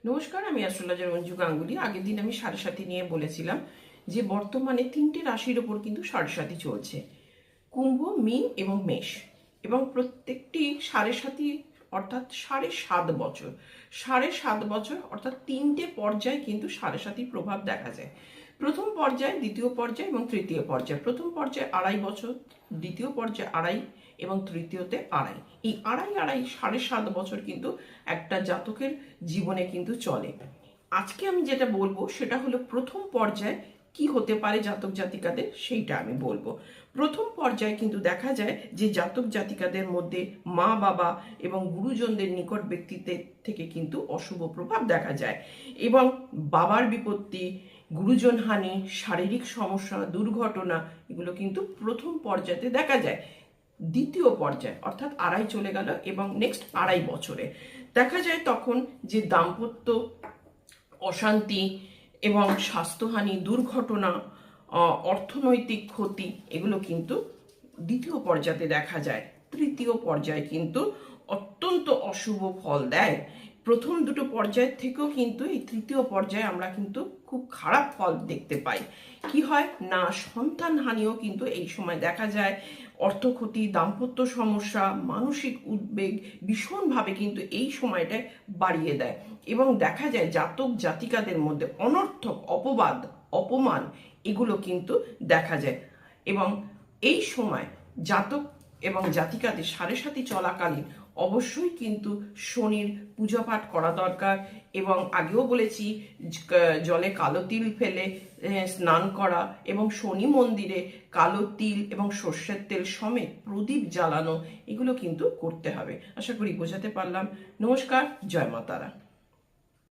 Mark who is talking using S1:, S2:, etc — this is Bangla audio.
S1: নমস্কার, আমি অ্যাস্ট্রোলজার মঞ্জু গাঙ্গুলি। আগের দিন আমি সাড়ে সাথী নিয়ে বলেছিলাম যে বর্তমানে তিনটে রাশির ওপর কিন্তু সাড়ে সাথী চলছে, কুম্ভ, মীন এবং মেষ। এবং প্রত্যেকটি সাড়ে সাথী অর্থাৎ 7.5 বছর, 7.5 বছর অর্থাৎ তিনটে পর্যায়ে কিন্তু সাড়ে সাথী প্রভাব দেখা যায়। প্রথম পর্যায়, দ্বিতীয় পর্যায় এবং তৃতীয় পর্যায়। প্রথম পর্যায়ে 2.5 বছর, দ্বিতীয় পর্যায়ে 2.5 এবং তৃতীয়তে 2.5। এই 2.5 7.5 বছর কিন্তু একটা জাতকের জীবনে কিন্তু চলে। আজকে আমি যেটা বলবো সেটা হলো প্রথম পর্যায়ে কি হতে পারে জাতক জাতিকাদের, সেইটা আমি বলবো। প্রথম পর্যায়ে কিন্তু দেখা যায় যে জাতক জাতিকাদের মধ্যে মা বাবা এবং গুরুজনদের নিকট ব্যক্তিত্বের থেকে কিন্তু অশুভ প্রভাব দেখা যায় এবং বাবার বিপত্তি, গুরুজন হানি, শারীরিক সমস্যা, দুর্ঘটনা এগুলো কিন্তু প্রথম পর্যায়ে দেখা যায়। দ্বিতীয় পর্যায়ে অর্থাৎ 2.5 চলে গেল এবং নেক্সট 2.5 বছরে দেখা যায় তখন যে দাম্পত্য অশান্তি এবং স্বাস্থ্যহানি, দুর্ঘটনা, অর্থনৈতিক ক্ষতি এগুলো কিন্তু দ্বিতীয় পর্যায়ে দেখা যায়। তৃতীয় পর্যায়ে কিন্তু অত্যন্ত অশুভ ফল দেয়। প্রথম দুটো পর্যায়ের থেকেও কিন্তু এই তৃতীয় পর্যায়ে আমরা কিন্তু খুব খারাপ ফল দেখতে পাই। কি হয় না, সন্তান হানিও কিন্তু এই সময় দেখা যায়। অর্থক্ষতি, দাম্পত্য সমস্যা, মানসিক উদ্বেগ ভীষণভাবে কিন্তু এই সময়টায় বাড়িয়ে দেয় এবং দেখা যায় জাতক জাতিকাদের মধ্যে অনর্থক অপবাদ, অপমান এগুলো কিন্তু দেখা যায়। এবং এই সময় জাতক এবং জাতিকাদের সাড়ে সাথী চলাকালীন অবশ্যই কিন্তু শনির পূজা পাঠ করা দরকার এবং আগেও বলেছি জলে কালো তিল ফেলে স্নান করা এবং শনি মন্দিরে কালো তিল এবং সর্ষের তেল সমেত প্রদীপ জ্বালানো এগুলো কিন্তু করতে হবে। আশা করি বোঝাতে পারলাম। নমস্কার, জয় মা তারা।